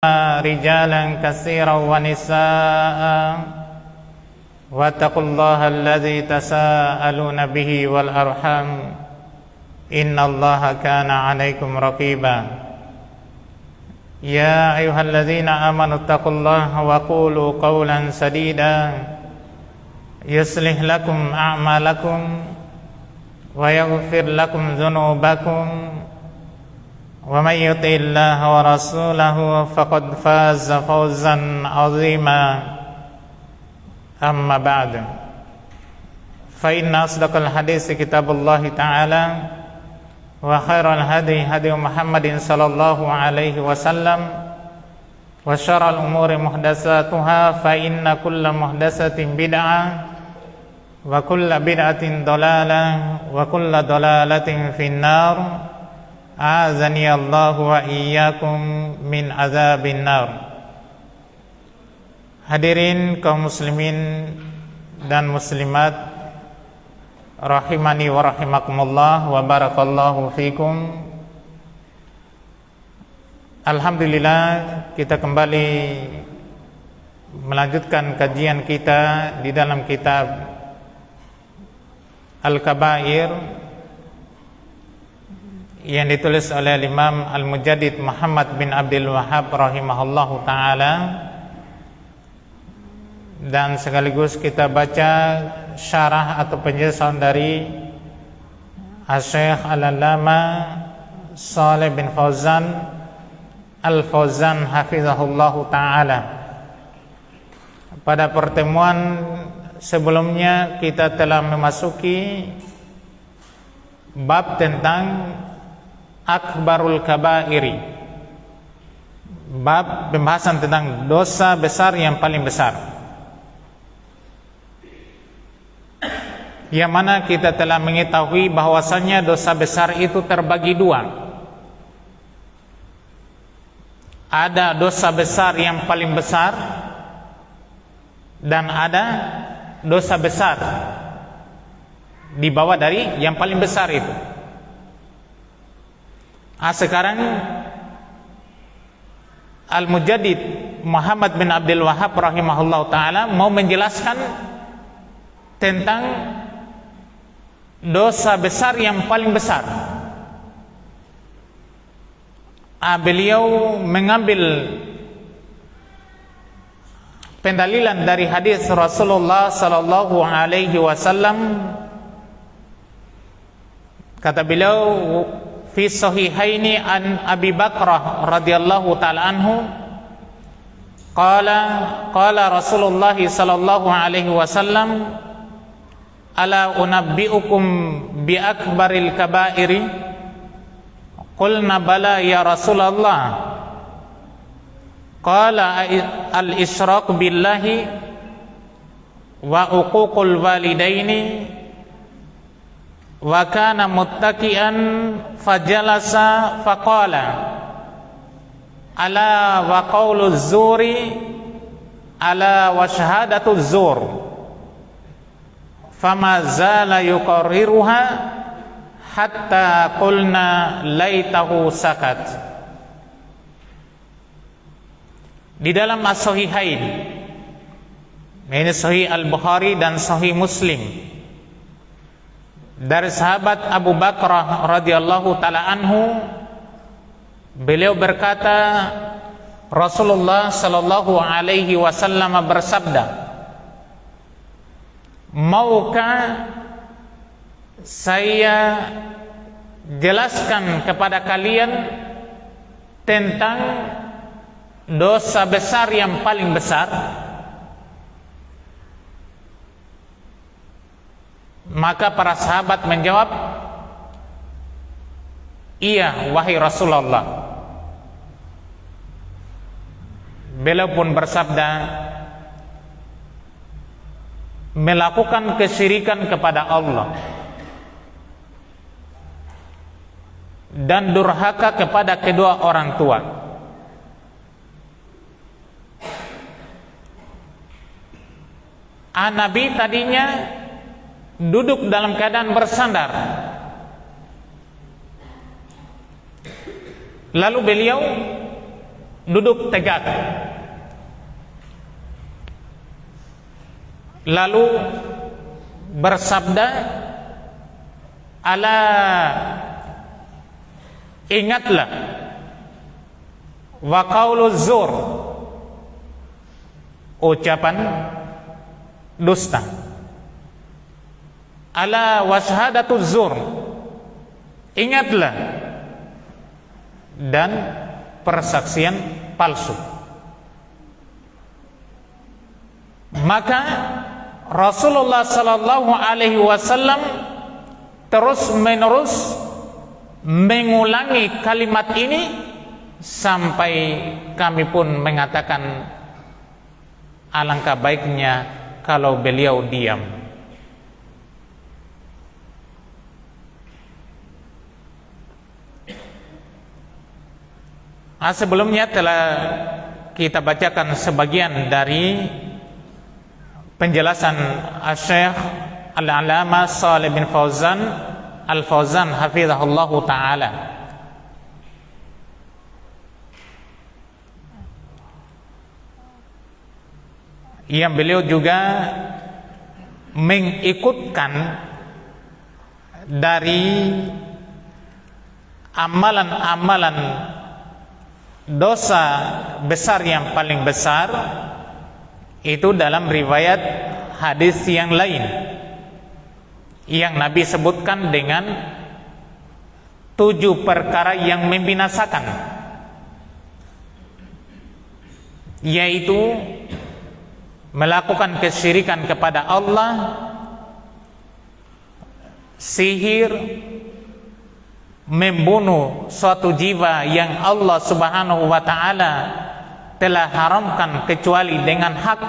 رجالا كثيرا ونساء واتقوا الله الذي تساءلون به والأرحام إن الله كان عليكم رقيبا يا أيها الذين آمنوا اتقوا الله وقولوا قولا سديدا يصلح لكم أعمالكم ويغفر لكم ذنوبكم ومن يطع الله ورسوله فقد فاز فوزا عظيما أما بعد فإن أصدق الحديث كتاب الله تعالى وخير الهدي هدي محمد صلى الله عليه وسلم وشر الأمور محدثاتها فإن كل محدثة بدعة وكل بدعة ضلالة وكل ضلالة في النار A'azani Allah wa iyyakum min azabin nar. Hadirin kaum muslimin dan muslimat rahimani wa rahimakumullah wa barakallahu fikum. Alhamdulillah kita kembali melanjutkan kajian kita di dalam kitab Al-Kabair yang ditulis oleh Imam Al-Mujaddid Muhammad bin Abdul Wahhab rahimahullahu ta'ala, dan sekaligus kita baca syarah atau penjelasan dari Asy-Syaikh Al-Allamah Shalih bin Fauzan Al-Fauzan hafizahullahu ta'ala. Pada pertemuan sebelumnya kita telah memasuki bab tentang Akbarul Kabairi, bab pembahasan tentang dosa besar yang paling besar, yang mana kita telah mengetahui bahwasannya dosa besar itu terbagi dua. Ada dosa besar yang paling besar dan ada dosa besar di bawah dari yang paling besar itu. Sekarang Al-Mujaddid Muhammad bin Abdul Wahhab rahimahullah ta'ala mau menjelaskan tentang dosa besar yang paling besar. Beliau mengambil pendalilan dari hadis Rasulullah sallallahu alaihi wasallam. Kata beliau, fi sahihaini an Abi Bakrah radhiyallahu ta'ala anhu qala Rasulullah sallallahu alaihi wasallam ala unabbiukum bi akbaril kabairi qulna bala ya Rasulullah qala al isyraq billahi wa uququl walidaini wa kana muttaqian fajalasa faqala ala wa qaulu zuri ala wa syahadatu zur fama zala yuqarriruha hatta qulna laitahu sakat. Di dalam as-sahihain, ini sahih Al-Bukhari dan sahih Muslim, dari sahabat Abu Bakrah radhiyallahu ta'ala anhu, beliau berkata, Rasulullah sallallahu alaihi wasallam bersabda, maukah saya jelaskan kepada kalian tentang dosa besar yang paling besar? Maka para sahabat menjawab, iya wahai Rasulullah. Beliau pun bersabda, melakukan kesyirikan kepada Allah dan durhaka kepada kedua orang tua. Nabi tadinya duduk dalam keadaan bersandar. Lalu beliau duduk tegak, lalu bersabda, ala, ingatlah, wa qauluz zur, ucapan dusta, ala wa syahadatuz zur, ingatlah, dan persaksian palsu. Maka Rasulullah sallallahu alaihi wasallam terus menerus mengulangi kalimat ini sampai kami pun mengatakan alangkah baiknya kalau beliau diam. Sebelumnya telah kita bacakan sebagian dari penjelasan Syekh Al-Allamah Shalih bin Fauzan Al-Fauzan hafizahullahu ta'ala. Yang beliau juga mengikutkan dari amalan-amalan dosa besar yang paling besar itu dalam riwayat hadis yang lain yang Nabi sebutkan dengan 7 perkara yang membinasakan, yaitu melakukan kesyirikan kepada Allah, sihir, membunuh suatu jiwa yang Allah Subhanahu wa ta'ala telah haramkan kecuali dengan hak,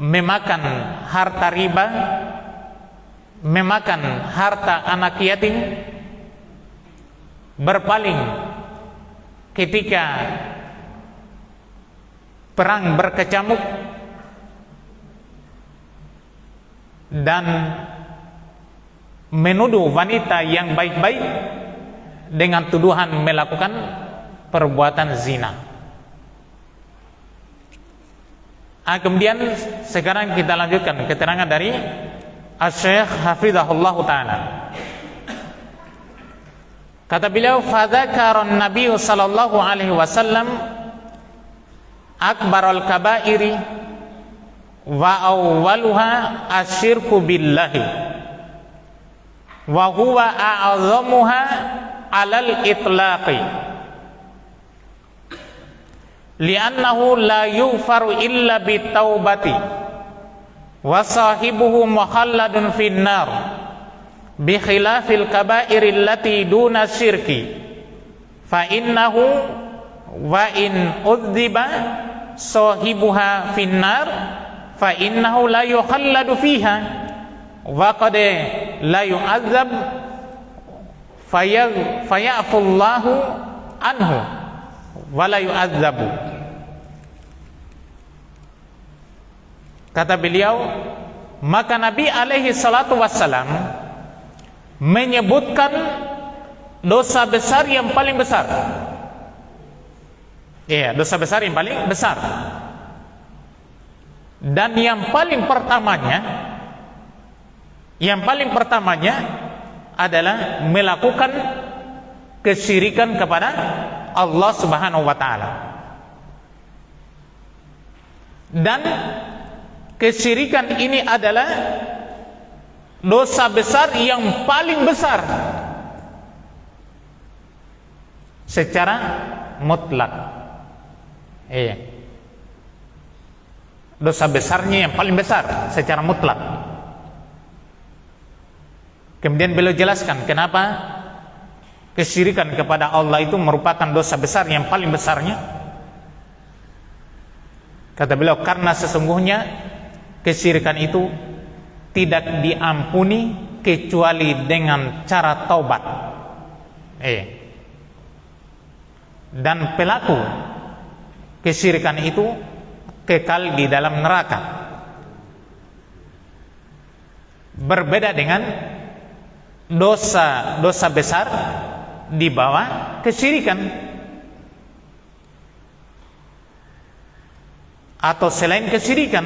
memakan harta riba, memakan harta anak yatim, berpaling ketika perang berkecamuk, dan menuduh wanita yang baik-baik dengan tuduhan melakukan perbuatan zina. Kemudian sekarang kita lanjutkan keterangan dari Syekh hafizahullah ta'ala. Kata beliau, fadzakara an-nabiy sallallahu alaihi wasallam akbarul kabairi wa awwaluha asyirku billahi wa huwa a'zamuha 'alal itlaqi li'annahu la yughfaru illa bitaubati wa sahibuhu mukhalladun finnar bi khilafil kabairi allati duna syirki fa innahu wa in udziba sahibuha finnar fa innahu la yukhalladu fiha wa qad la yu'adzab faya'fullahu anhu wa la yu'adzabu. Kata beliau, maka Nabi alaihi salatu wassalam menyebutkan dosa besar yang paling besar. Iya, dosa besar yang paling besar. Dan yang paling pertamanya adalah melakukan kesyirikan kepada Allah Subhanahu wa taala. Dan kesyirikan ini adalah dosa besar yang paling besar secara mutlak. Iya. Dosa besarnya yang paling besar secara mutlak. Kemudian beliau jelaskan kenapa kesyirikan kepada Allah itu merupakan dosa besar yang paling besarnya. Kata beliau, karena sesungguhnya kesyirikan itu tidak diampuni kecuali dengan cara taubat. Dan pelaku kesyirikan itu kekal di dalam neraka. Berbeda dengan dosa besar di bawah kesyirikan. atau selain kesyirikan.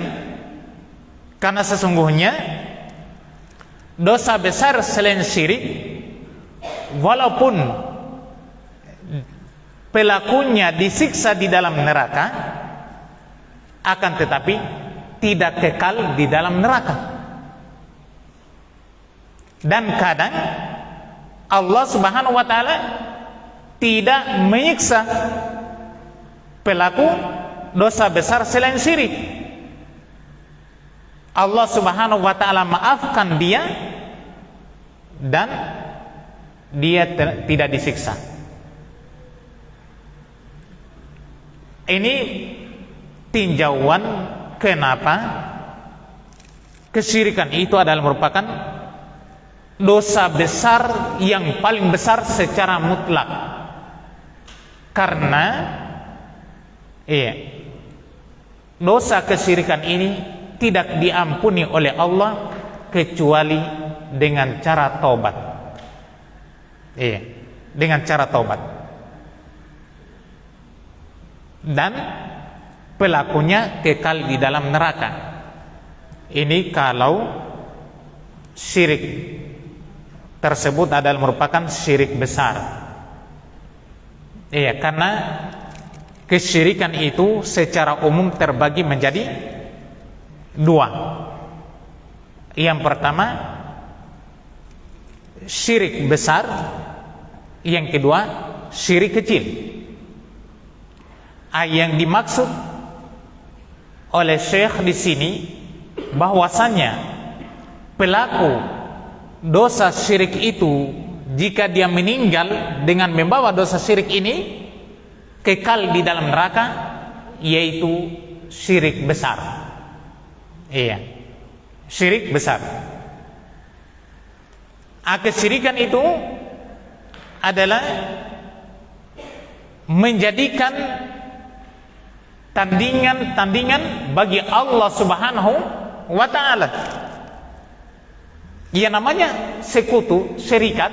Karena sesungguhnya dosa besar selain syirik, walaupun pelakunya disiksa di dalam neraka, akan tetapi tidak kekal di dalam neraka. Dan kadang Allah Subhanahu wa taala tidak menyiksa pelaku dosa besar selain syirik. Allah Subhanahu wa taala maafkan dia dan dia tidak disiksa. Ini tinjauan kenapa kesyirikan itu adalah merupakan dosa besar yang paling besar secara mutlak. Karena dosa kesyirikan ini tidak diampuni oleh Allah kecuali dengan cara taubat. Dengan cara taubat. Dan pelakunya kekal di dalam neraka. Ini kalau syirik tersebut adalah merupakan syirik besar. Karena kesyirikan itu secara umum terbagi menjadi dua. Yang pertama syirik besar, yang kedua syirik kecil. Yang dimaksud oleh Syekh di sini bahwasannya pelaku dosa syirik itu jika dia meninggal dengan membawa dosa syirik ini kekal di dalam neraka, yaitu syirik besar. Syirik besar. Kesyirikan itu adalah menjadikan tandingan bagi Allah Subhanahu wa taala. Namanya sekutu, syirikat.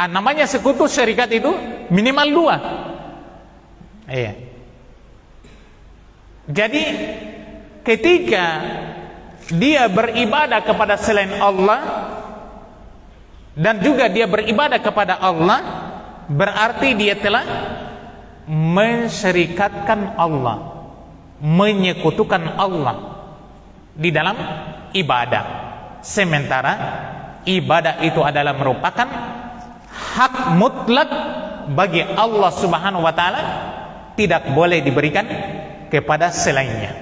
Namanya sekutu syirikat itu minimal dua. Jadi ketika dia beribadah kepada selain Allah dan juga dia beribadah kepada Allah, berarti dia telah mensyirikatkan Allah, menyekutukan Allah di dalam ibadah. Sementara ibadah itu adalah merupakan hak mutlak bagi Allah Subhanahu wa taala, tidak boleh diberikan kepada selainnya.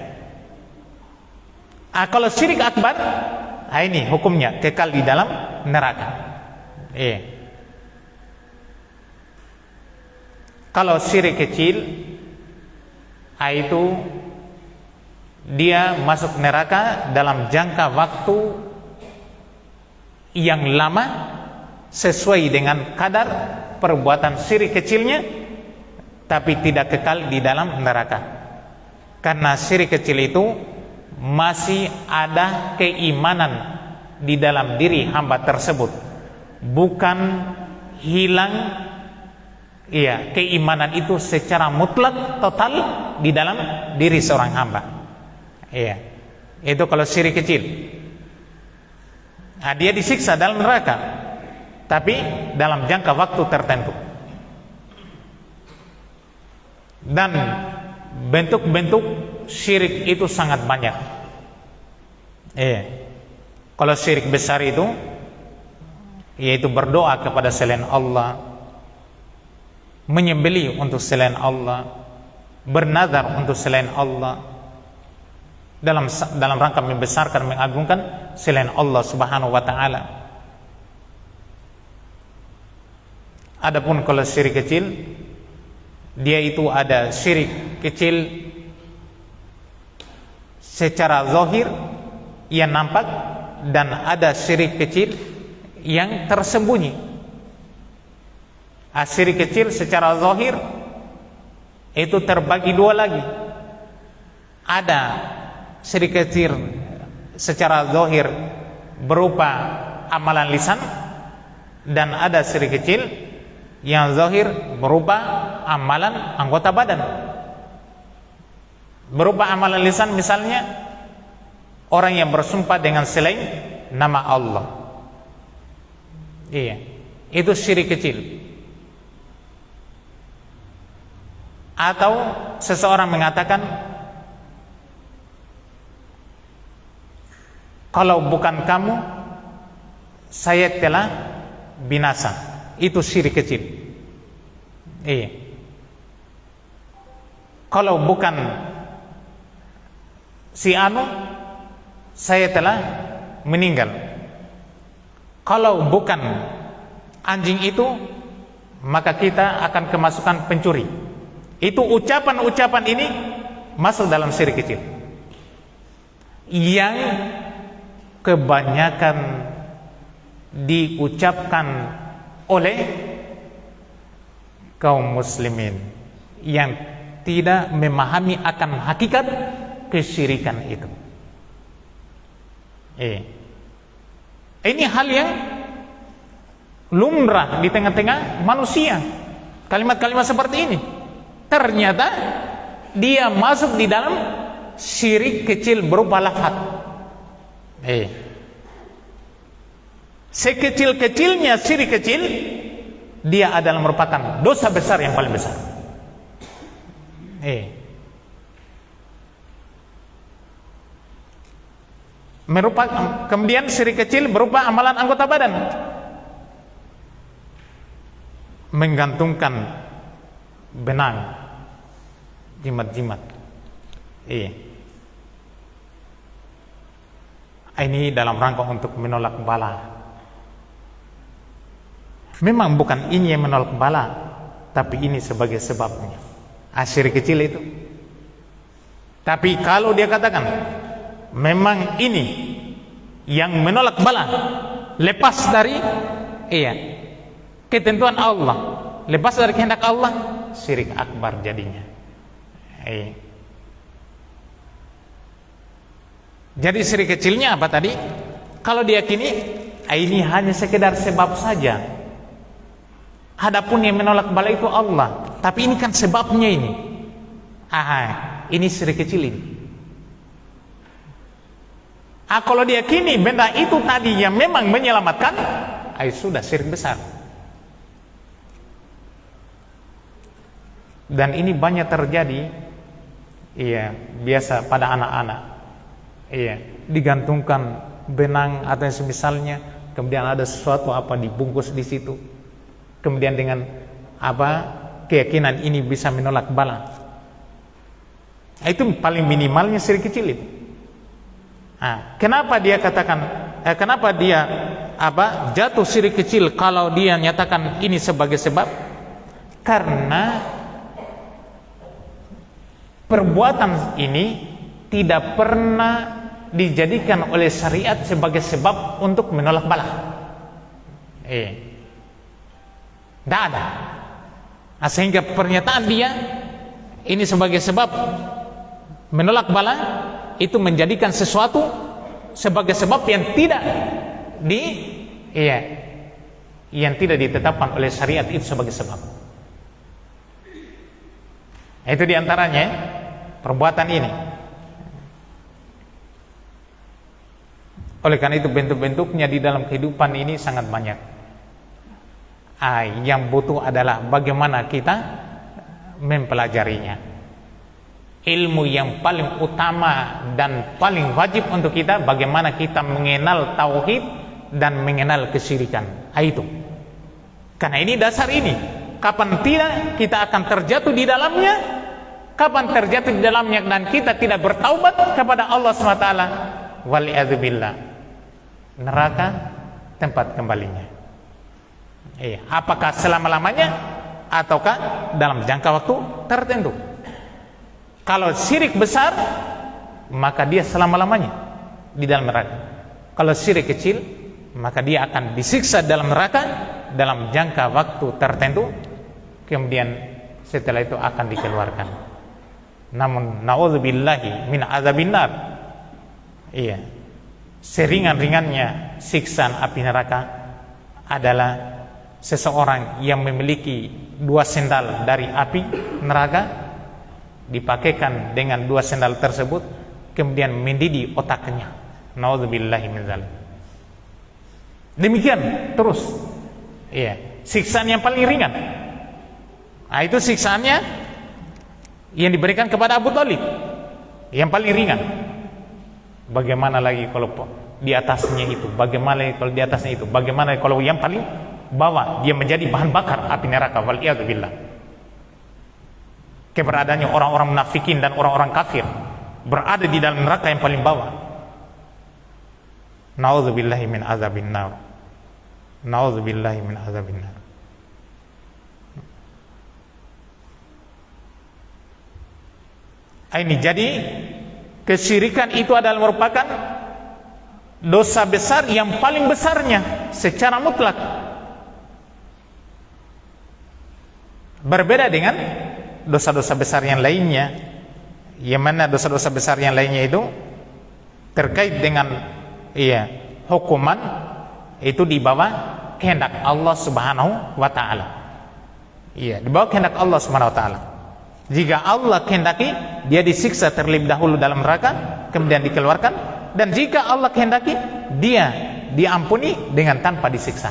Kalau syirik akbar, ini hukumnya kekal di dalam neraka. Kalau syirik kecil, itu dia masuk neraka dalam jangka waktu yang lama sesuai dengan kadar perbuatan syirik kecilnya, tapi tidak kekal di dalam neraka. Karena syirik kecil itu masih ada keimanan di dalam diri hamba tersebut, bukan hilang keimanan itu secara mutlak total di dalam diri seorang hamba. Itu kalau syirik kecil. Dia disiksa dalam neraka, tapi dalam jangka waktu tertentu. Dan bentuk-bentuk syirik itu sangat banyak. Kalau syirik besar itu yaitu berdoa kepada selain Allah, menyembelih untuk selain Allah, bernazar untuk selain Allah, dalam rangka membesarkan, mengagungkan selain Allah Subhanahu wa taala. Adapun kalau syirik kecil, dia itu ada syirik kecil secara zahir yang nampak, dan ada syirik kecil yang tersembunyi. Syirik kecil secara zahir itu terbagi dua lagi. Ada syirik kecil secara zahir berupa amalan lisan, dan ada syirik kecil yang zahir berupa amalan anggota badan. Berupa amalan lisan, misalnya orang yang bersumpah dengan selain nama Allah. Iya, itu syirik kecil. Atau seseorang mengatakan, kalau bukan kamu, saya telah binasa. Itu syirik kecil. Iya. Kalau bukan si anu, saya telah meninggal. Kalau bukan anjing itu, maka kita akan kemasukan pencuri. Itu ucapan-ucapan ini masuk dalam syirik kecil, yang kebanyakan diucapkan oleh kaum muslimin yang tidak memahami akan hakikat kesyirikan itu. Ini hal yang lumrah di tengah-tengah manusia. Kalimat-kalimat seperti ini ternyata dia masuk di dalam syirik kecil berupa lafaz. Sekecil-kecilnya syirik kecil, dia adalah merupakan dosa besar yang paling besar. Kemudian syirik kecil berupa amalan anggota badan. Menggantungkan benang, jimat-jimat. Ini dalam rangka untuk menolak bala. Memang bukan ini yang menolak bala, tapi ini sebagai sebabnya. Syirik kecil itu. Tapi kalau dia katakan memang ini yang menolak bala, lepas dari ketentuan Allah, lepas dari kehendak Allah, syirik akbar jadinya. Jadi syirik kecilnya apa tadi? Kalau diyakini ini hanya sekedar sebab saja. Adapun yang menolak bala itu Allah, tapi ini kan sebabnya ini. Ini syirik kecil ini. Kalau diyakini benda itu tadi yang memang menyelamatkan, sudah syirik besar. Dan ini banyak terjadi, biasa pada anak-anak. Digantungkan benang atau yang semisalnya, kemudian ada sesuatu apa dibungkus di situ. Kemudian dengan keyakinan ini bisa menolak bala. Itu paling minimalnya syirik kecil itu. Kenapa dia katakan, kenapa dia jatuh syirik kecil kalau dia nyatakan ini sebagai sebab? Karena perbuatan ini tidak pernah dijadikan oleh syariat sebagai sebab untuk menolak bala. Tidak ada. Sehingga pernyataan dia ini sebagai sebab menolak bala itu menjadikan sesuatu sebagai sebab yang tidak yang tidak ditetapkan oleh syariat itu sebagai sebab. Itu diantaranya perbuatan ini. Oleh karena itu bentuk-bentuknya di dalam kehidupan ini sangat banyak. Yang butuh adalah bagaimana kita mempelajarinya. Ilmu yang paling utama dan paling wajib untuk kita, bagaimana kita mengenal tauhid dan mengenal kesyirikan. Itu. Karena ini dasar ini. Kapan tidak kita akan terjatuh di dalamnya, kapan terjatuh di dalamnya dan kita tidak bertaubat kepada Allah SWT, waliyadzubillah, neraka tempat kembalinya. Apakah selama-lamanya ataukah dalam jangka waktu tertentu? Kalau syirik besar, maka dia selama-lamanya di dalam neraka. Kalau syirik kecil, maka dia akan disiksa dalam neraka dalam jangka waktu tertentu, kemudian setelah itu akan dikeluarkan. Namun na'udzubillahi min azabinnar, seringan-ringannya siksaan api neraka adalah seseorang yang memiliki 2 sendal dari api neraka, dipakaikan dengan 2 sendal tersebut, kemudian mendidih otaknya. Naudzubillahi min dzalik. Demikian terus. Iya, siksaan yang paling ringan. Nah, itu siksaannya yang diberikan kepada Abu Thalib, yang paling ringan. Bagaimana lagi kalau di atasnya itu? Bagaimana kalau di atasnya itu? Bagaimana kalau yang paling bawah dia menjadi bahan bakar api neraka? Waliyadzubillah. Keberadaannya orang-orang munafikin dan orang-orang kafir berada di dalam neraka yang paling bawah. Nauzubillahi min azabin nar. Nauzubillahi min azabin nar. Ini jadi kesyirikan itu adalah merupakan dosa besar yang paling besarnya secara mutlak. Berbeda dengan dosa-dosa besar yang lainnya, yang mana dosa-dosa besar yang lainnya itu terkait dengan hukuman itu di bawah kehendak Allah Subhanahu wa taala. Di bawah kehendak Allah Subhanahu wa taala. Jika Allah kehendaki, dia disiksa terlebih dahulu dalam neraka, kemudian dikeluarkan. Dan jika Allah kehendaki, dia diampuni dengan tanpa disiksa.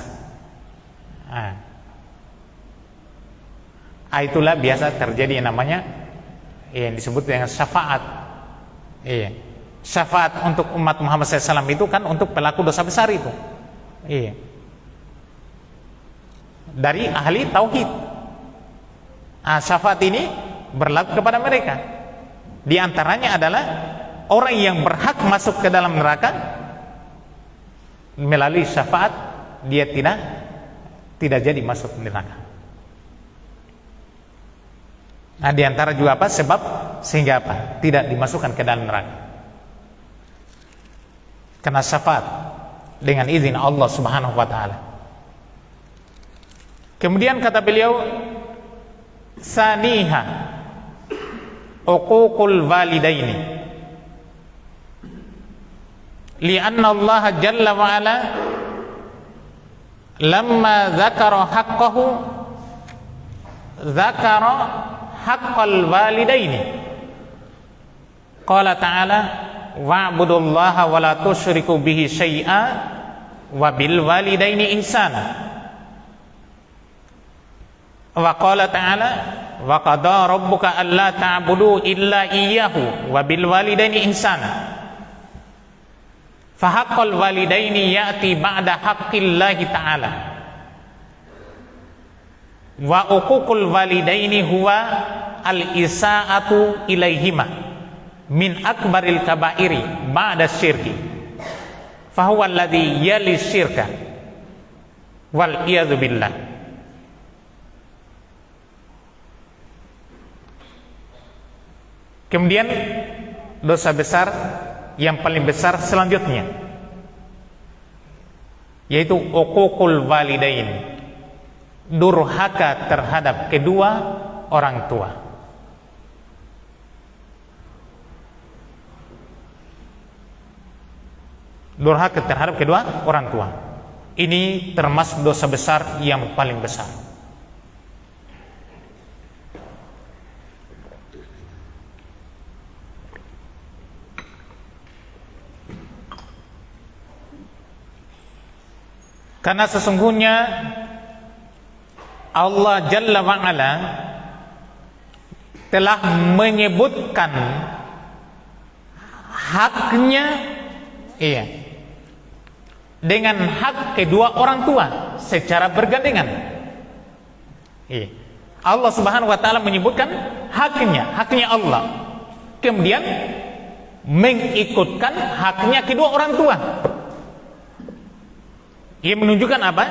Itulah biasa terjadi yang namanya yang disebut dengan syafaat. Syafaat untuk umat Muhammad SAW itu kan untuk pelaku dosa besar itu. Dari ahli tauhid. Syafaat ini berlaku kepada mereka. Di antaranya adalah orang yang berhak masuk ke dalam neraka, melalui syafaat dia tidak jadi masuk ke neraka. Di antara juga apa sebab sehingga apa tidak dimasukkan ke dalam neraka? Karena syafaat dengan izin Allah Subhanahu wa taala. Kemudian kata beliau, saniha uququl walidaini, li'anna Allah jalla wa ala lamma dzakara haqqahu dzakara haqqal walidaini. Qala ta'ala wa'budullaha wa la tusyriku bihi syai'a wa bil walidaini ihsana. Wa qala ta'ala wa qada rabbuka alla ta'budu illa iyyahu wa bil walidaini ihsana. Fa haqqul walidaini ya'ti ba'da haqqillahi ta'ala. Wa uququl walidaini huwa al-isa'atu ilaihima min akbaril kaba'iri ba'da syirki. Fa huwa alladhi yali syirka wal iyadzu billah. Kemudian dosa besar yang paling besar selanjutnya yaitu uququl walidain, durhaka terhadap kedua orang tua. Durhaka terhadap kedua orang tua. Ini termasuk dosa besar yang paling besar. Karena sesungguhnya Allah Jalla wa'ala telah menyebutkan haknya dengan hak kedua orang tua secara bergandengan. Allah Subhanahu wa taala menyebutkan haknya Allah, kemudian mengikutkan haknya kedua orang tua. Ia menunjukkan apa?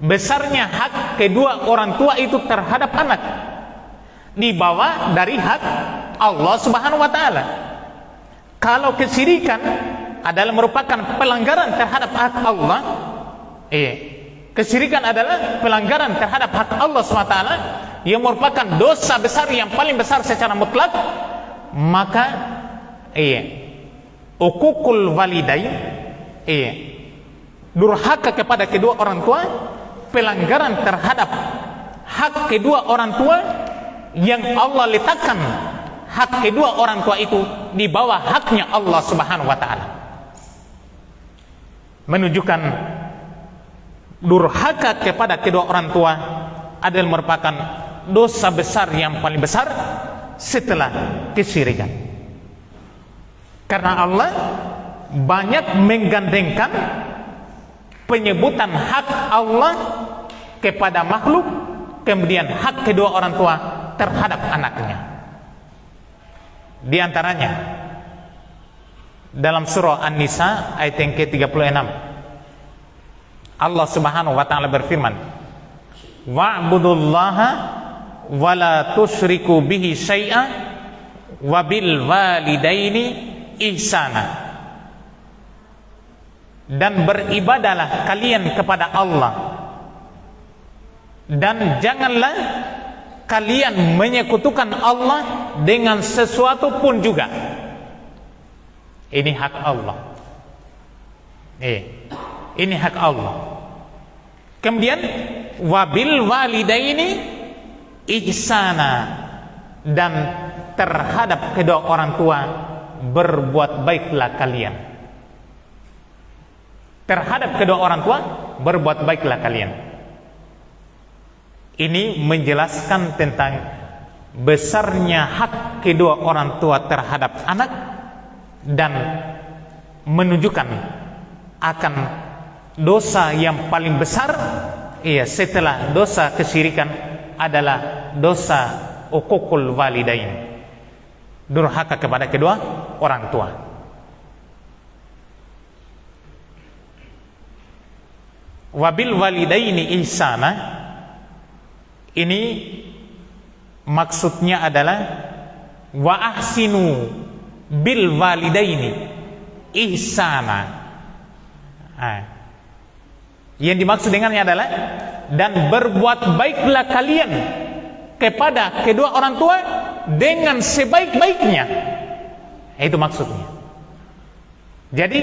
Besarnya hak kedua orang tua itu terhadap anak di bawah dari hak Allah Subhanahu wa taala. Kalau kesyirikan adalah merupakan pelanggaran terhadap hak Allah, kesyirikan adalah pelanggaran terhadap hak Allah Subhanahu wa taala yang merupakan dosa besar yang paling besar secara mutlak, maka uququl walidain, durhaka kepada kedua orang tua, pelanggaran terhadap hak kedua orang tua yang Allah letakkan hak kedua orang tua itu di bawah haknya Allah Subhanahu wa taala. Menunjukkan durhaka kepada kedua orang tua adalah merupakan dosa besar yang paling besar setelah kesyirikan. Karena Allah banyak menggandengkan penyebutan hak Allah kepada makhluk, kemudian hak kedua orang tua terhadap anaknya. Di antaranya dalam surah An-Nisa ayat yang ke-36, Allah Subhanahu wa taala berfirman, wa'budullaha wa la tusyriku bihi syai'a wa bil walidaini ihsana. Dan beribadalah kalian kepada Allah, dan janganlah kalian menyekutukan Allah dengan sesuatu pun juga. Ini hak Allah. Ini hak Allah. Kemudian wabil walidaini ihsana, dan terhadap kedua orang tua berbuat baiklah kalian. Terhadap kedua orang tua berbuat baiklah kalian. Ini menjelaskan tentang besarnya hak kedua orang tua terhadap anak, dan menunjukkan akan dosa yang paling besar setelah dosa kesyirikan adalah dosa uququl walidain, durhaka kepada kedua orang tua. Wabil walidaini ihsana, ini maksudnya adalah wa ahsinu bil walidaini ihsana. Yang dimaksud dengannya adalah dan berbuat baiklah kalian kepada kedua orang tua dengan sebaik-baiknya. Itu maksudnya. Jadi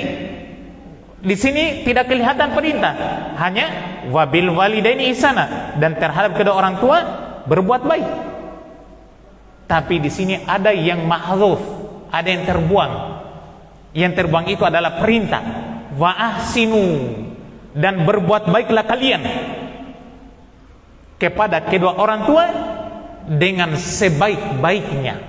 di sini tidak kelihatan perintah, hanya wabil walidaini ihsana, dan terhadap kedua orang tua berbuat baik. Tapi di sini ada yang mahdzuf, ada yang terbuang. Yang terbuang itu adalah perintah wa ahsinu, dan berbuat baiklah kalian kepada kedua orang tua dengan sebaik-baiknya.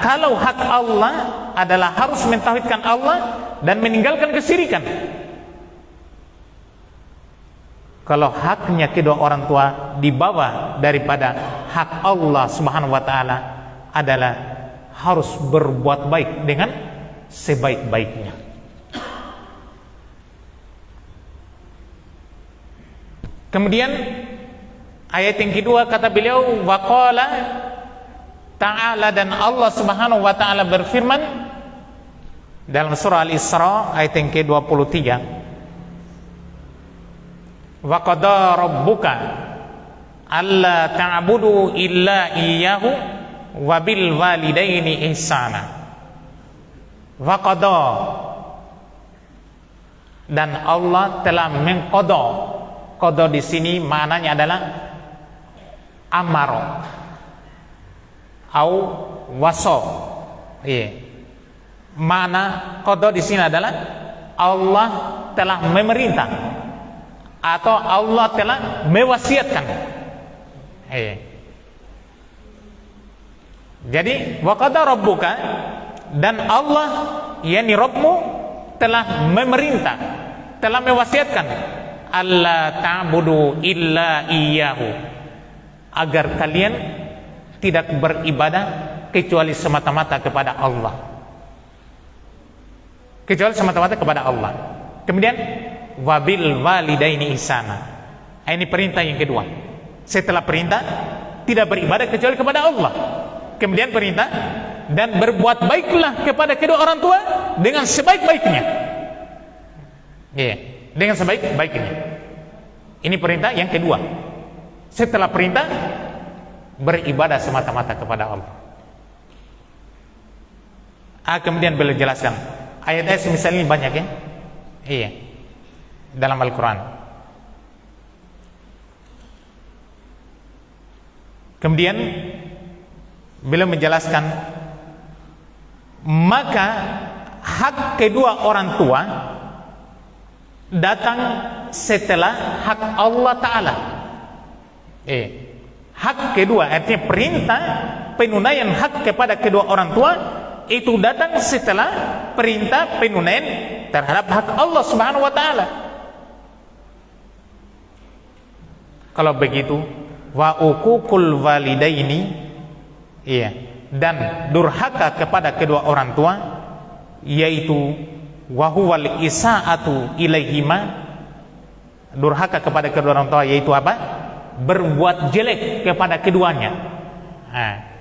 Kalau hak Allah adalah harus mentauhidkan Allah dan meninggalkan kesyirikan. Kalau haknya kedua orang tua di bawah daripada hak Allah Subhanahu wa taala adalah harus berbuat baik dengan sebaik-baiknya. Kemudian ayat yang kedua kata beliau, waqala ta'ala, dan Allah Subhanahu wa taala berfirman dalam surah Al-Isra ayat yang ke-23, wa qada rabbuka alla ta'budu illa iyyahu wa bil walidaini ihsana. Wa qada, dan Allah telah mengqada. Qada di sini maknanya adalah amaro au waso. Mana qada di sini adalah Allah telah memerintah atau Allah telah mewasiatkan. Jadi wa qada rabbuka, dan Allah yakni Rabbmu telah memerintah, telah mewasiatkan alla ta'budu illa iyyahu, agar kalian tidak beribadah kecuali semata-mata kepada Allah. Kecuali semata-mata kepada Allah. Kemudian wabil walidaini ihsana. Ini perintah yang kedua. Setelah perintah tidak beribadah kecuali kepada Allah, kemudian perintah dan berbuat baiklah kepada kedua orang tua dengan sebaik-baiknya. Dengan sebaik-baiknya. Ini perintah yang kedua. Setelah perintah beribadah semata-mata kepada Allah. Kemudian beliau jelaskan ayat-ayat misalnya banyak dalam Al-Quran. Kemudian beliau menjelaskan, maka hak kedua orang tua datang setelah hak Allah Ta'ala. Hak kedua, artinya perintah penunaian hak kepada kedua orang tua itu datang setelah perintah penunaian terhadap hak Allah Subhanahu wa Ta'ala. Kalau begitu, wa uququl walidaini, dan durhaka kepada kedua orang tua, yaitu wa huwal isaatu ilaihima, durhaka kepada kedua orang tua yaitu apa? Berbuat jelek kepada keduanya.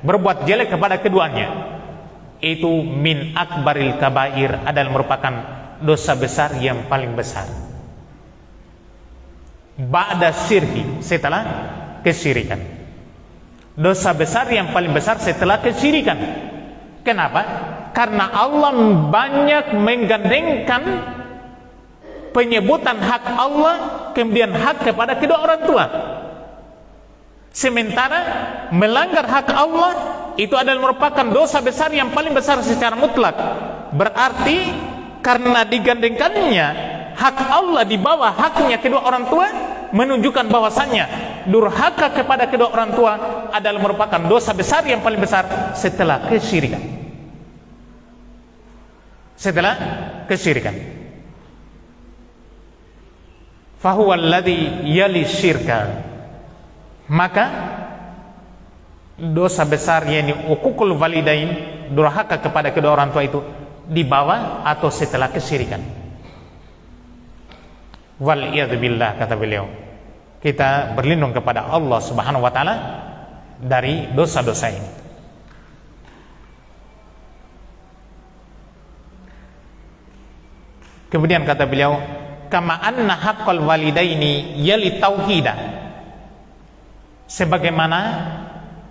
Berbuat jelek kepada keduanya itu min akbaril kabair, adalah merupakan dosa besar yang paling besar. Ba'da syirki, setelah kesyirikan. Dosa besar yang paling besar setelah kesyirikan. Kenapa? Karena Allah banyak menggandengkan penyebutan hak Allah kemudian hak kepada kedua orang tua. Sementara melanggar hak Allah itu adalah merupakan dosa besar yang paling besar secara mutlak. Berarti karena digandengkannya hak Allah di bawah haknya kedua orang tua, menunjukkan bahwasannya durhaka kepada kedua orang tua adalah merupakan dosa besar yang paling besar setelah kesyirikan. Setelah kesyirikan. Fahuwa alladhi yali syirka, maka dosa besar yakni uququl walidain, durhaka kepada kedua orang tua itu di bawah atau setelah kesyirikan. Wal iyadzubillah, kata beliau, kita berlindung kepada Allah Subhanahu wa Ta'ala dari dosa-dosa ini. Kemudian kata beliau, kama anna haqqal walidaini yali tauhida, sebagaimana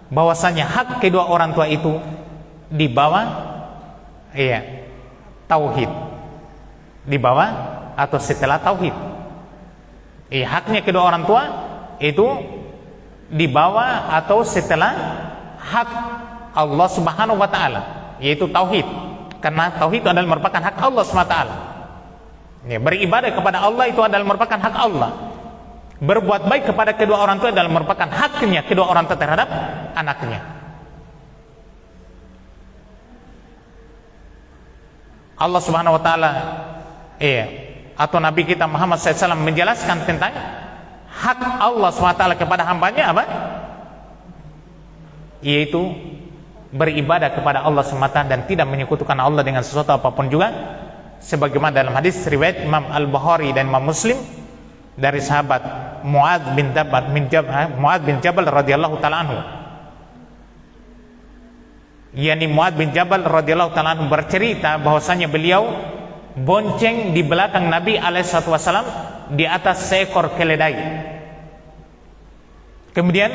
bahwasanya hak kedua orang tua itu di bawah tauhid, di bawah atau setelah tauhid. Haknya kedua orang tua itu di bawah atau setelah hak Allah Subhanahu wa Ta'ala, yaitu tauhid. Karena tauhid itu adalah merupakan hak Allah Subhanahu wa Ta'ala. Beribadah kepada Allah itu adalah merupakan hak Allah. Berbuat baik kepada kedua orang tua adalah merupakan haknya kedua orang tua terhadap anaknya. Allah Subhanahu wa Ta'ala atau Nabi kita Muhammad SAW menjelaskan tentang hak Allah SWT kepada hambanya apa? Yaitu beribadah kepada Allah semata dan tidak menyekutukan Allah dengan sesuatu apapun juga, sebagaimana dalam hadis riwayat Imam Al-Bukhari dan Imam Muslim dari sahabat Muadz bin Jabal radhiyallahu taala anhu. Yani Muadz bin Jabal radhiyallahu taala anhu bercerita bahwasanya beliau bonceng di belakang Nabi alaihissalam di atas seekor keledai. Kemudian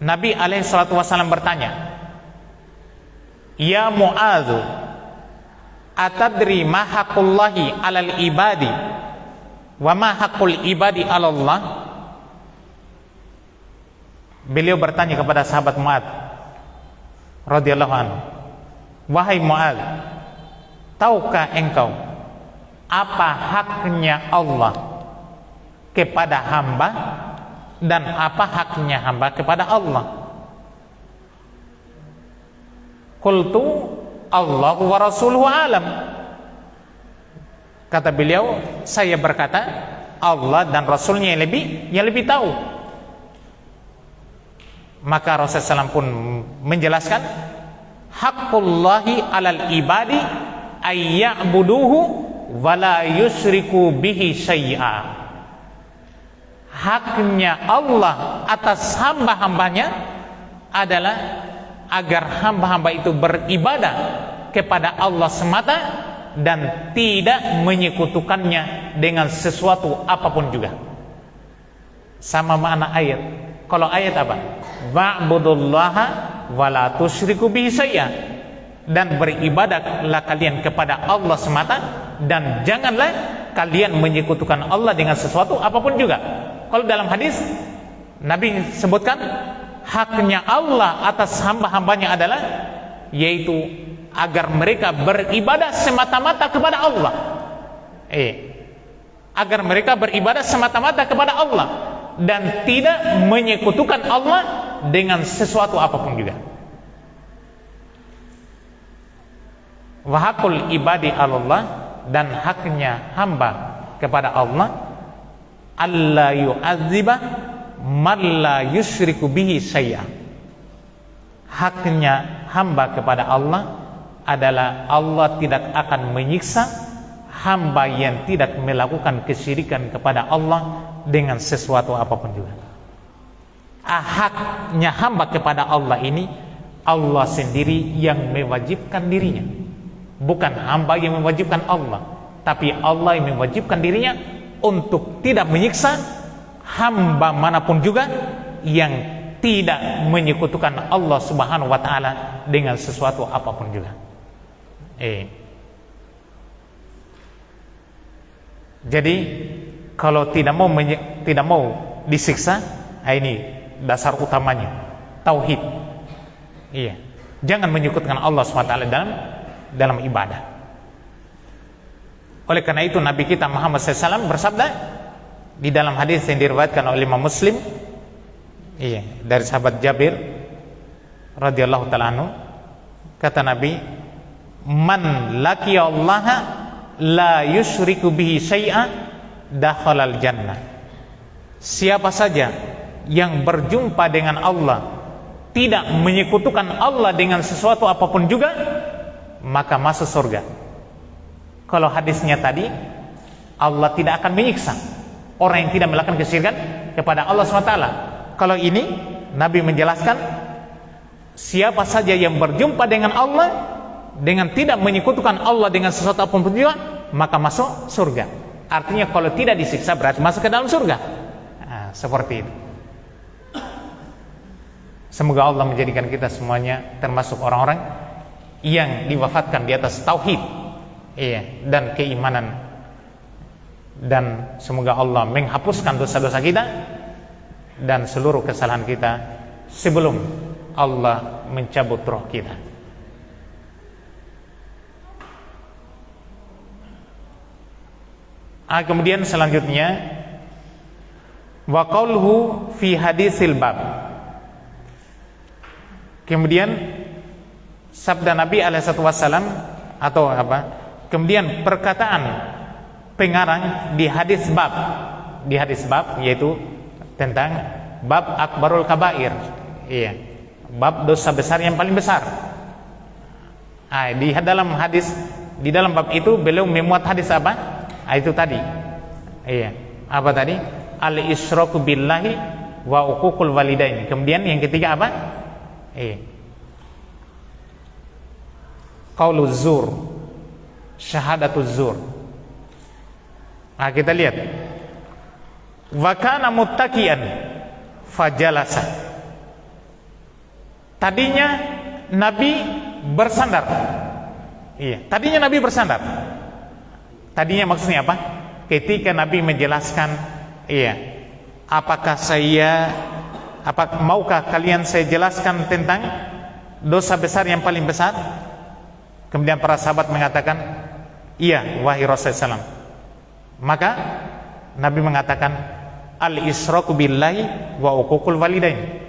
Nabi alaihissalam bertanya, "Ya Muadz, atadri ma haqqullahi 'alal ibadi wa ma haqqul ibadi 'ala Allah?" Beliau bertanya kepada sahabat Muadz radhiyallahu anhu, "Wahai Muadz, tahukah engkau apa haknya Allah kepada hamba dan apa haknya hamba kepada Allah?" Qultu Allahu wa rasuluhu alam. Kata beliau, saya berkata, Allah dan Rasulnya yang lebih tahu. Maka Rasulullah SAW pun menjelaskan, haqqullahi alal ibadi ayya'buduhu wa la yusyriku bihi syai'a. Haknya Allah atas hamba-hambanya adalah agar hamba-hamba itu beribadah kepada Allah semata dan tidak menyekutukannya dengan sesuatu apapun juga. Sama makna ayat. Kalau ayat apa? Wa'budullaha wa la tusyriku bihi syai'a. Dan beribadahlah kalian kepada Allah semata dan janganlah kalian menyekutukan Allah dengan sesuatu apapun juga. Kalau dalam hadis Nabi sebutkan haknya Allah atas hamba-hambanya adalah yaitu agar mereka beribadah semata-mata kepada Allah. Agar mereka beribadah semata-mata kepada Allah dan tidak menyekutukan Allah dengan sesuatu apapun juga. Wa haqqul ibadi 'alallah, dan haknya hamba kepada Allah alla yu'adziba man la yusyriku bihi syai'an. Haknya hamba kepada Allah adalah Allah tidak akan menyiksa hamba yang tidak melakukan kesyirikan kepada Allah dengan sesuatu apapun juga. Haknya hamba kepada Allah ini Allah sendiri yang mewajibkan dirinya, bukan hamba yang mewajibkan Allah, tapi Allah yang mewajibkan dirinya untuk tidak menyiksa hamba manapun juga yang tidak menyekutukan Allah Subhanahu wa taala dengan sesuatu apapun juga. Jadi kalau tidak mau disiksa, ini dasar utamanya tauhid. Jangan menyekutukan Allah Subhanahu wa taala dalam ibadah. Oleh karena itu Nabi kita Muhammad SAW bersabda di dalam hadis yang diriwayatkan oleh Imam Muslim, dari sahabat Jabir radhiyallahu ta'ala anhu, kata Nabi, man laqiyallaha la yusyriku bihi syai'a dakhalal jannah. Siapa saja yang berjumpa dengan Allah tidak menyekutukan Allah dengan sesuatu apapun juga, maka masuk surga. Kalau hadisnya tadi Allah tidak akan menyiksa orang yang tidak melakukan kesyirikan kepada Allah SWT. Kalau ini Nabi menjelaskan siapa saja yang berjumpa dengan Allah dengan tidak menyekutukan Allah dengan sesuatu apapun juga, maka masuk surga. Artinya kalau tidak disiksa berarti masuk ke dalam surga. Seperti itu. Semoga Allah menjadikan kita semuanya termasuk orang-orang yang diwafatkan di atas tauhid, dan keimanan, dan semoga Allah menghapuskan dosa-dosa kita dan seluruh kesalahan kita sebelum Allah mencabut roh kita. Kemudian selanjutnya wa qauluhu fi hadisil bab. Kemudian sabda Nabi SAW atau apa? Kemudian perkataan pengarang di hadis bab yaitu tentang bab akbarul kabair, bab dosa besar yang paling besar. Di dalam bab itu beliau memuat hadis apa? Itu tadi, apa tadi? Al-isyraku billahi wa uququl walidain. Kemudian yang ketiga apa? Qauluz zur, syahadatuz zur. Kita lihat. Wa kana muttaqian fajalasa. Tadinya Nabi bersandar. Tadinya Nabi bersandar. Tadinya maksudnya apa? Ketika Nabi menjelaskan, maukah kalian saya jelaskan tentang dosa besar yang paling besar? Kemudian para sahabat mengatakan, iya wahai Rasulullah SAW. Maka Nabi mengatakan, al-isyraku billahi wa uququl walidain.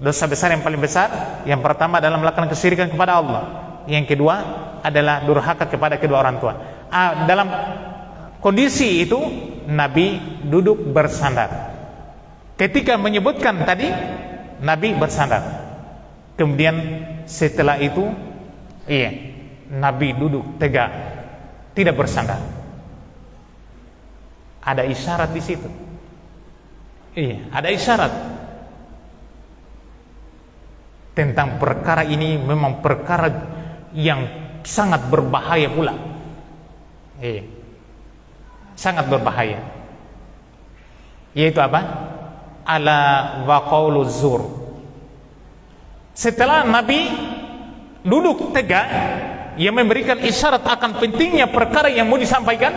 Dosa besar yang paling besar, yang pertama adalah melakukan kesyirikan kepada Allah, yang kedua adalah durhaka kepada kedua orang tua. Dalam kondisi itu Nabi duduk bersandar. Ketika menyebutkan tadi, Nabi bersandar. Kemudian setelah itu Nabi duduk tegak, tidak bersandar. Ada isyarat di situ. Ada isyarat tentang perkara ini. Memang perkara yang sangat berbahaya pula. Sangat berbahaya. Yaitu apa? Ala wa qauluz zur. Setelah Nabi duduk tegak, yang memberikan isyarat akan pentingnya perkara yang mau disampaikan,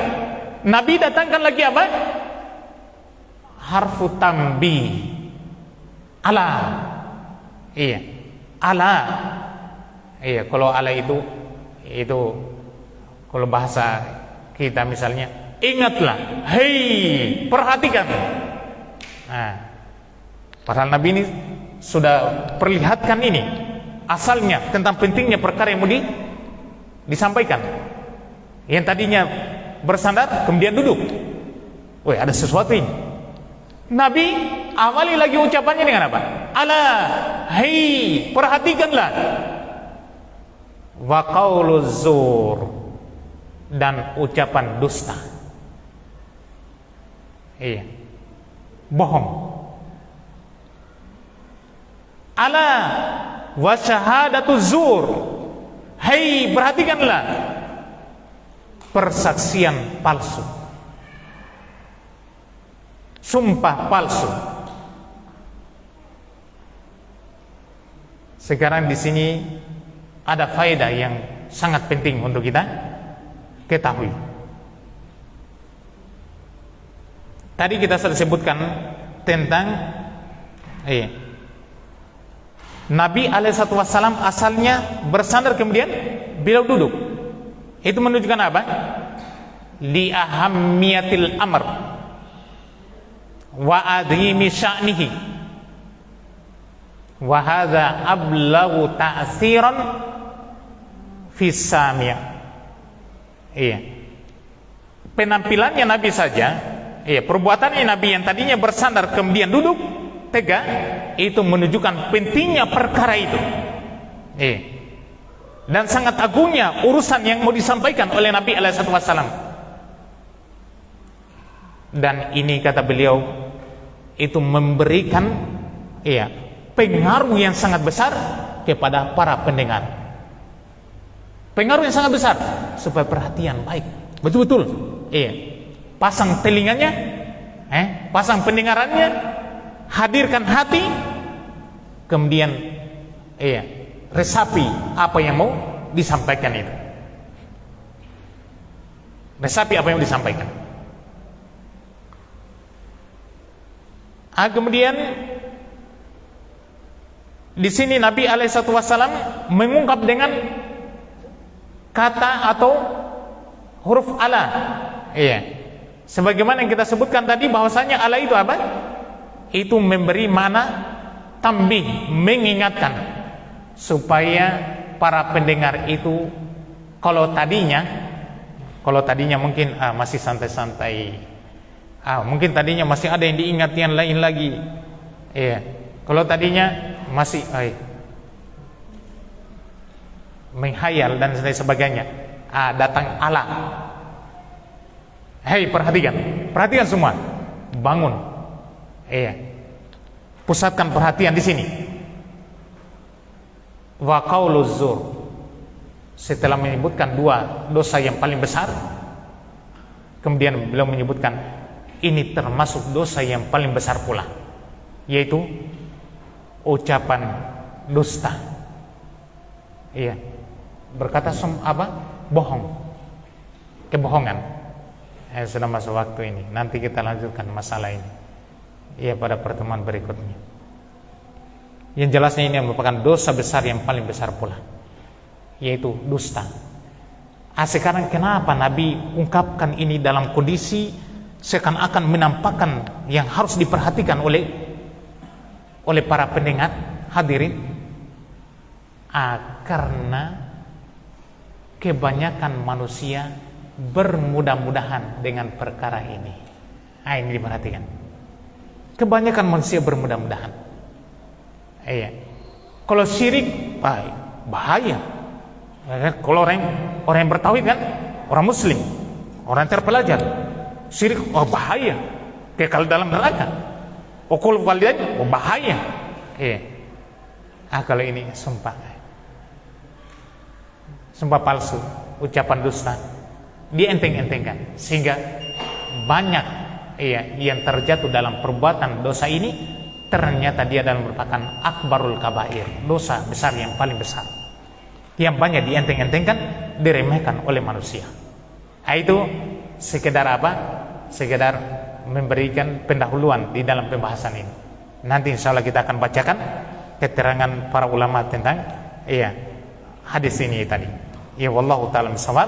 Nabi datangkan lagi apa? Harfu tambi. Ala Iya. Ala. Iya, kalau ala itu kalau bahasa kita misalnya, ingatlah, hei, perhatikan. Nah, padahal Nabi ini sudah perlihatkan ini asalnya tentang pentingnya perkara yang mau disampaikan. Yang tadinya bersandar kemudian duduk. Woi, ada sesuatu ini. Nabi awali lagi ucapannya dengan apa? Ala, hei, perhatikanlah. Wa qauluz zur, dan ucapan dusta. Iya. Bohong. Ala wa syahadatuz zur. Hei, perhatikanlah. Persaksian palsu. Sumpah palsu. Sekarang di sini ada faedah yang sangat penting untuk kita ketahui. Tadi kita sudah sebutkan tentang Nabi alaihissalam asalnya bersandar kemudian beliau duduk. Itu menunjukkan apa? Li ahammiyatil amr wa adhimi sya'nihi wa hadza ablaghu ta'siran fis sami'. Iya. Penampilannya Nabi saja, perbuatannya Nabi yang tadinya bersandar kemudian duduk tegak, itu menunjukkan pentingnya perkara itu. Dan sangat agungnya urusan yang mau disampaikan oleh Nabi alaihissalam. Dan ini kata beliau itu memberikan pengaruh yang sangat besar kepada para pendengar. Pengaruh yang sangat besar supaya perhatian baik, betul-betul. Pasang telinganya, pasang pendengarannya, hadirkan hati, kemudian resapi apa yang mau disampaikan itu. Resapi apa yang mau disampaikan. Kemudian di sini Nabi alaihissalam mengungkap dengan kata atau huruf ala. Sebagaimana yang kita sebutkan tadi bahwasanya ala itu apa? Itu memberi makna tambih, mengingatkan supaya para pendengar itu kalau tadinya mungkin masih santai-santai, mungkin tadinya masih ada yang diingat yang lain lagi, kalau tadinya masih menghayal dan sebagainya, datang Allah, hei perhatikan semua, bangun, pusatkan perhatian di sini. Wa qauluz zur, setelah menyebutkan dua dosa yang paling besar, kemudian beliau menyebutkan ini termasuk dosa yang paling besar pula, yaitu ucapan dusta. Berkata bohong, kebohongan. Sudah masuk waktu ini, nanti kita lanjutkan masalah ini pada pertemuan berikutnya. Yang jelasnya ini merupakan dosa besar yang paling besar pula, yaitu dusta. Sekarang kenapa Nabi ungkapkan ini dalam kondisi seakan-akan menampakkan yang harus diperhatikan oleh para pendengar hadirin? Karena kebanyakan manusia bermudah-mudahan dengan perkara ini. Ini diperhatikan. Kebanyakan manusia bermudah-mudahan. Kalau syirik bahaya. Kalau orang yang bertauhid kan, orang muslim, orang terpelajar, syirik bahaya, kekal dalam neraka. Uqul walidain bahaya. Kalau ini sumpah palsu, ucapan dusta, dienteng-entengkan sehingga banyak yang terjatuh dalam perbuatan dosa ini. Ternyata dia adalah merupakan akbarul kabair, dosa besar yang paling besar, yang banyak dienteng-entengkan, diremehkan oleh manusia. Itu sekedar apa? Sekedar memberikan pendahuluan di dalam pembahasan ini. Nanti insya Allah kita akan bacakan keterangan para ulama tentang hadis ini tadi. Ya wallahu taala bisawab.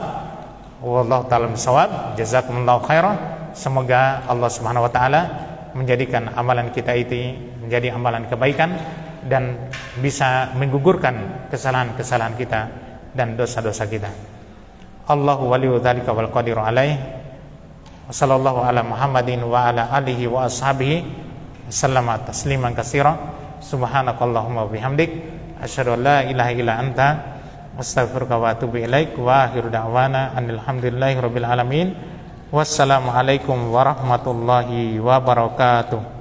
Wallahu taala bisawab. Jazakumullahu khairan. Semoga Allah Subhanahu wa taala menjadikan amalan kita itu menjadi amalan kebaikan dan bisa menggugurkan kesalahan-kesalahan kita dan dosa-dosa kita. Allahu waliyyu dzalika wal qadiru alaih. Wassallallahu ala Muhammadin wa ala alihi wa ashabihi sallama tasliman katsira. Subhanakallahumma wa bihamdik asyhadu an la ilaha illa anta astaghfiruka wa atubu ilaik wa akhiru da'wana anil hamdulillahi rabbil alamin. Wassalamu alaikum warahmatullahi wabarakatuh.